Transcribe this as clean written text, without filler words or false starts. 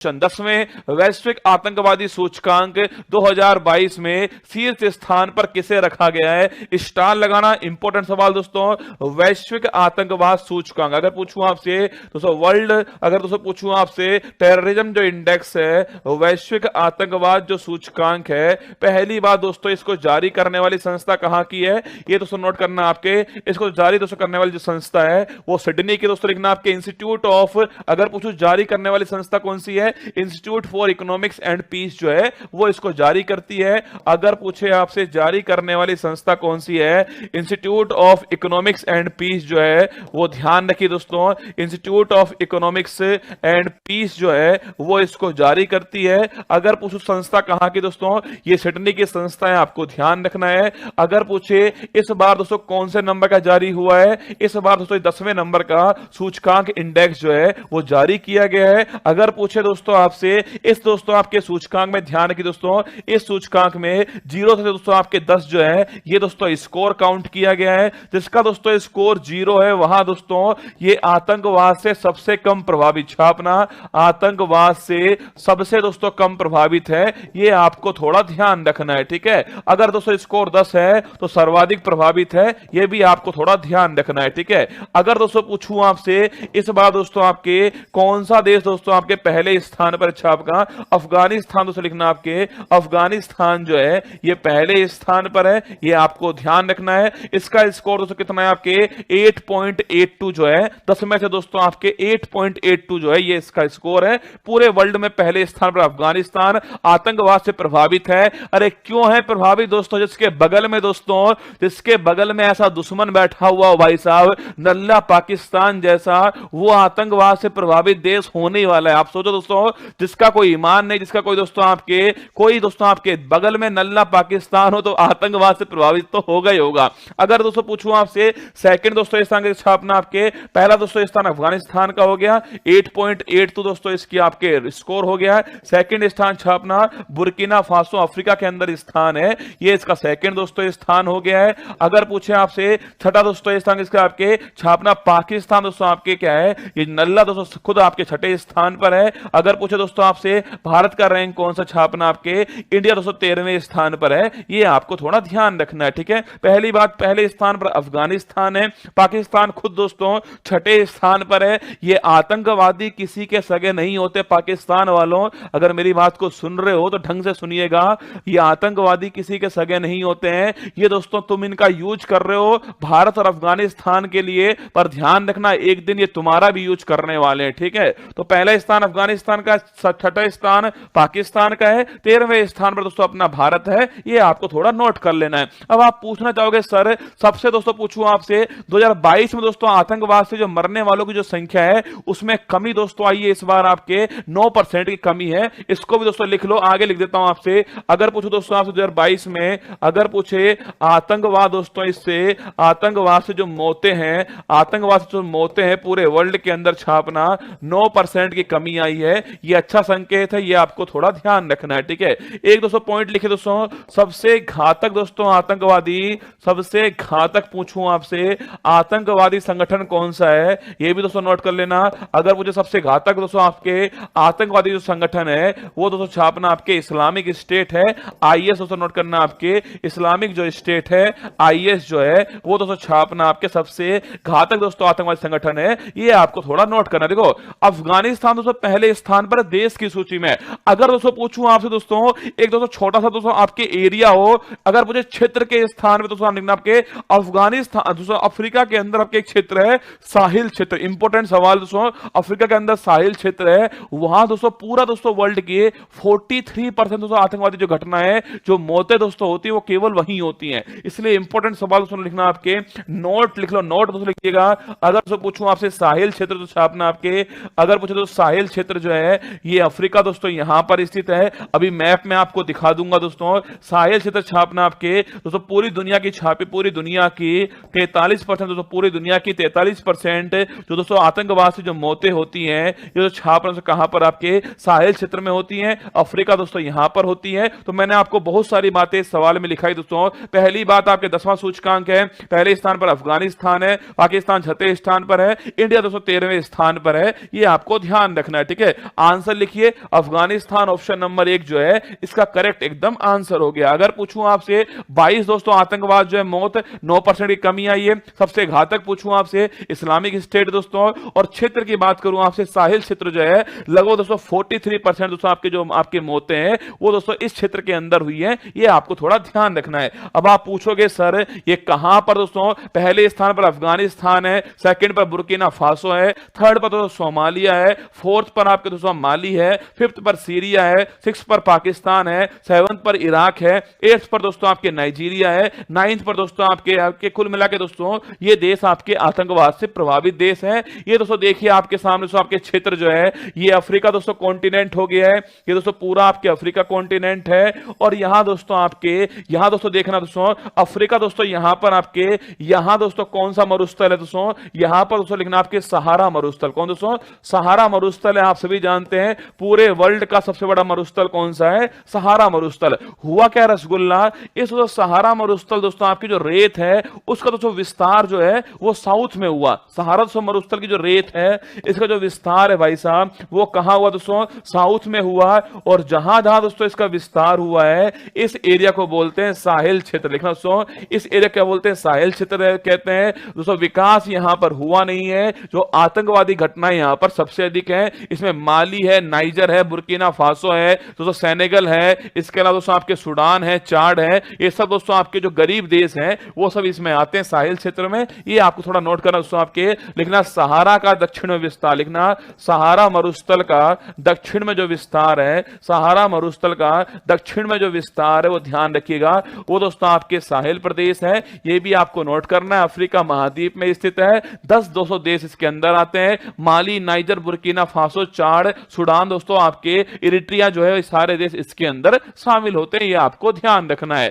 10वें वैश्विक आतंकवादी सूचकांक 2022 में शीर्ष स्थान पर किसे रखा गया है? स्टार लगाना इंपॉर्टेंट सवाल दोस्तों। वैश्विक आतंकवाद सूचकांक अगर पूछूं आपसे दोस्तों, वर्ल्ड अगर दोस्तों पूछूं आपसे टेररिज्म जो इंडेक्स है, वैश्विक आतंकवाद जो सूचकांक है, पहली बार दोस्तों इसको जारी करने वाली संस्था कहां की है? ये दोस्तों नोट करना आपके, इसको जारी दोस्तों करने वाली जो संस्था है वो सिडनी की दोस्तों लिखना आपके इंस्टीट्यूट ऑफ, अगर पूछूं जारी करने वाली संस्था कौन सी है, institute for economics and peace जो है वो इसको जारी करती है। अगर पूछे आपसे जारी करने वाली संस्था कौन सी है, institute of economics and peace जो है वो ध्यान रखिए दोस्तों, institute of economics and peace जो है वो इसको जारी करती है। अगर पूछो संस्था कहां की दोस्तों, ये सिडनी की संस्था है, आपको ध्यान रखना है। अगर पूछे इस बार दोस्तों कौन से नंबर का जारी हुआ है, इस बार दोस्तों 10वें नंबर का सूचकांक इंडेक्स जो है वो जारी किया गया है। अगर पूछे दोस्तों आपसे इस दोस्तों आपके सूचकांक में ध्यान रखिए दोस्तों, इस सूचकांक में 0 से दोस्तों आपके 10 जो है ये दोस्तों स्कोर काउंट किया गया है। जिसका दोस्तों स्कोर 0 है वहां दोस्तों ये आतंकवाद से सबसे कम प्रभावित, छापना आतंकवाद से सबसे दोस्तों कम प्रभावित है, ये आपको थोड़ा ध्यान रखना है, ठीक है। अगर दोस्तों स्कोर 10 है तो सर्वाधिक प्रभावित है, ये भी आपको थोड़ा ध्यान रखना है, ठीक है। अगर दोस्तों पूछूं आपसे इस बार दोस्तों आपके कौन सा देश दोस्तों आपके पहले स्थान पर छापका, अफगानिस्तान दोस्तों लिखना आपके, अफगानिस्तान जो है ये पहले स्थान पर है, ये आपको ध्यान रखना है। इसका स्कोर दोस्तों कितना है आपके 8.82 जो है, 10 में से दोस्तों आपके 8.82 जो है ये इसका स्कोर है। पूरे वर्ल्ड में पहले स्थान पर अफगानिस्तान आतंकवाद से प्रभावित है। अरे क्यों है प्रभावित दोस्तों? जिसके बगल में दोस्तों, जिसके बगल में ऐसा दुश्मन बैठा हुआ भाई साहब, नल्ला पाकिस्तान जैसा, वो आतंकवाद से प्रभावित देश होने वाला है। आप सोचो दोस्तों, जिसका कोई ईमान नहीं, जिसका कोई दोस्तों आपके बगल में नल्ला पाकिस्तान हो तो आतंकवाद से प्रभावित तो होगा ही होगा। अगर दोस्तों पूछूं आपसे सेकंड दोस्तों स्थान के छापना आपके, पहला दोस्तों स्थान अफगानिस्तान का हो गया 8.82 दोस्तों इसकी आपके स्कोर हो गया। सेकंड स्थान छापना बुर्किना फासो अफ्रीका के अंदर स्थान है, ये इसका सेकंड दोस्तों स्थान हो गया है। अगर पूछे आपसे छठा दोस्तों स्थान इसका आपके छापना पाकिस्तान दोस्तों आपके क्या है, ये नल्ला दोस्तों खुद आपके छठे स्थान पर है। अगर पूछे दोस्तों आपसे भारत का रैंक कौन सा छापना आपके, इंडिया दोस्तों 13वें स्थान पर है, ये आपको थोड़ा ध्यान रखना है, ठीक है। पहली बात, पहले स्थान पर अफगानिस्तान है, पाकिस्तान खुद दोस्तों छठे स्थान पर है। ये आतंकवादी किसी के सगे नहीं होते पाकिस्तान वालों, अगर मेरी बात को सुन रहे हो तो ढंग से सुनिएगा, ये आतंकवादी किसी के सगे नहीं होते हैं। ये दोस्तों तुम इनका यूज कर रहे हो भारत और अफगानिस्तान के लिए, पर ध्यान रखना एक दिन ये तुम्हारा भी यूज करने वाले हैं, ठीक है। तो पहला स्थान अफगानिस्तान का, छठा स्थान पाकिस्तान का है, 13वें स्थान पर दोस्तों अपना भारत है, ये आपको थोड़ा नोट कर लेना है। अब आप पूछना चाहोगे सर सबसे दोस्तों पूछूं आपसे 2022 में दोस्तों आतंकवाद से जो मरने वालों की जो संख्या है उसमें कमी दोस्तों आई है, इस बार आपके 9% की कमी है। इसको भी दोस्तों लिख लो, आगे लिख देता हूं आपसे। अगर पूछो दोस्तों आपसे 2022 में अगर पूछे आतंकवाद दोस्तों, इससे आतंकवाद से जो मौतें हैं, आतंकवाद से जो मौतें हैं पूरे वर्ल्ड के अंदर छापना 9% की कमी आई है, ये अच्छा संकेत है, ये आपको थोड़ा ध्यान रखना है, ठीक है। एक दोस्तों पॉइंट लिखे दोस्तों, सबसे घातक दोस्तों आतंकवादी, सबसे घातक पूछूं आपसे आतंकवादी संगठन कौन सा है, ये भी दोस्तों नोट कर लेना। अगर मुझे सबसे घातक दोस्तों आपके आतंकवादी जो संगठन है वो दोस्तों छापना आपके इस्लामिक स्टेट है, आईएस दोस्तों नोट करना आपके, इस्लामिक जो स्टेट है आईएस जो है वो दोस्तों छापना आपके सबसे घातक दोस्तों आतंकवादी संगठन है, ये आपको थोड़ा नोट करना। देखो अफगानिस्तान दोस्तों पहले स्थान पर देश की सूची में। अगर दोस्तों पूछूं आपसे दोस्तों एक दोस्तों छोटा सा दोस्तों आपके एरिया हो, अगर मुझे क्षेत्र के स्थान में दोस्तों लिखना आपके अफगानिस्तान दोस्तों अफ्रीका के अंदर आपके एक क्षेत्र है साहिल क्षेत्र, इंपॉर्टेंट सवाल दोस्तों, अफ्रीका के अंदर साहिल क्षेत्र है, वहां दोस्तों पूरा दोस्तों वर्ल्ड के 43% दोस्तों आतंकवादी जो घटना है, जो मौतें दोस्तों होती है वो केवल वहीं होती हैं। इसलिए इंपॉर्टेंट सवाल दोस्तों लिखना आपके, नोट लिख लो, नोट दोस्तों लिखिएगा। अगर दोस्तों पूछूं आपसे साहिल क्षेत्र तो छापना आपके, अगर पूछे तो साहिल क्षेत्र जो है ये अफ्रीका दोस्तों यहां पर स्थित है, अभी मैप में आपको दिखा दूंगा दोस्तों। साहिल क्षेत्र छापना आपके दोस्तों पूरी दुनिया की छापी, पूरी दुनिया की 43% दोस्तों, पूरी दुनिया की 43% जो दोस्तों आतंकवाद से जो मौतें होती हैं ये जो छापना से कहां पर आपके साहिल क्षेत्र में होती हैं, अफ्रीका दोस्तों यहां पर होती है। तो मैंने आपको बहुत सारी बातें इस सवाल में लिखाई दोस्तों। पहली बात आपके 10वां सूचकांक है, पहले स्थान पर अफगानिस्तान है, पाकिस्तान छठे स्थान पर है, इंडिया दोस्तों 13वें स्थान पर है, ये आपको ध्यान रखना है, ठीक है। आंसर लिखिए। अफगानिस्तान ऑप्शन नंबर 1 जो है इसका करेक्ट एकदम आंसर हो गया। अगर पूछूं आपसे 22 दोस्तों आतंकवाद जो है मौत 9% की कमी आई है। सबसे घातक पूछूं आपसे इस्लामिक स्टेट दोस्तों, और क्षेत्र की बात करूं आपसे साहिल क्षेत्र जो है लगभग दोस्तों 43% दोस्तों आपके जो आपके मौतें हैं वो दोस्तों इस क्षेत्र के अंदर हुई है। ये आपको थोड़ा ध्यान रखना है। अब आप पूछोगे सर ये कहां पर दोस्तों, पहले स्थान पर अफगानिस्तान है, सेकंड पर बुर्किना फासो है, थर्ड पर दोस्तों सोमालिया है, फोर्थ पर आपके दोस्तों माली है, फिफ्थ पर सीरिया है, सिक्स पर पाकिस्तान है, सेवंथ पर इराक है, एट्थ पर दोस्तों आपके नाइजीरिया है, नाइन्थ पर दोस्तों आपके कुल मिला के दोस्तों ये देश आपके आतंकवाद से प्रभावित देश है। ये दोस्तों देखिए आपके सामने दोस्तों आपके क्षेत्र जो है ये अफ्रीका दोस्तों कॉन्टिनेंट हो गया है। ये दोस्तों पूरा आपके अफ्रीका कॉन्टिनेंट है। और यहां दोस्तों आपके यहां दोस्तों देखना दोस्तों अफ्रीका दोस्तों यहां पर आपके यहां दोस्तों कौन सा मरुस्थल है दोस्तों, यहां पर दोस्तों लिखना आपके सहारा मरुस्थल। कौन दोस्तों, सहारा मरुस्थल है। आप सभी जानते हैं पूरे वर्ल्ड का सबसे बड़ा मरुस्थल कौन सा है, सहारा मरुस्थल। हुआ क्या रसगुल्ला, इस दोस्तों सहारा मरुस्थल दोस्तों आपकी जो रेत है उसका दोस्तों विस्तार जो है वो साउथ में हुआ। सहारा दोस्तों मरुस्थल की जो रेत है इसका जो विस्तार है भाई साहब वो कहां हुआ दोस्तों, साउथ में हुआ। और जहां जहां दोस्तों इसका विस्तार हुआ है इस एरिया को बोलते हैं साहिल क्षेत्र। लिखना दोस्तों इस एरिया क्या बोलते हैं, साहिल क्षेत्र कहते हैं। दोस्तों विकास यहां पर हुआ नहीं है। जो आतंकवादी घटनाएं यहां पर सबसे अधिक है, इसमें माली है, नाइजर है, बुर्किना फासो है, दोस्तों सेनेगल है, इसके अलावा दोस्तों आपके सूडान है, चाड है। ये सब दोस्तों आपके जो गरीब देश हैं वो सब इसमें आते हैं साहिल क्षेत्र में। ये आपको थोड़ा नोट करना दोस्तों, आपके लिखना सहारा का दक्षिण में विस्तार, लिखना सहारा मरुस्थल का दक्षिण में जो विस्तार है, सहारा मरुस्थल का दक्षिण में जो विस्तार है वो ध्यान रखिएगा वो दोस्तों आपके साहिल प्रदेश है। ये भी आपको नोट करना है। अफ्रीका महाद्वीप में स्थित है। 10-200 देश इसके अंदर आते हैं। माली, नाइजर, बुर्किना फासो, चाड, सूडान दोस्तों आपके, इरिट्रिया जो है सारे देश इसके अंदर शामिल होते हैं। ये आपको ध्यान रखना है।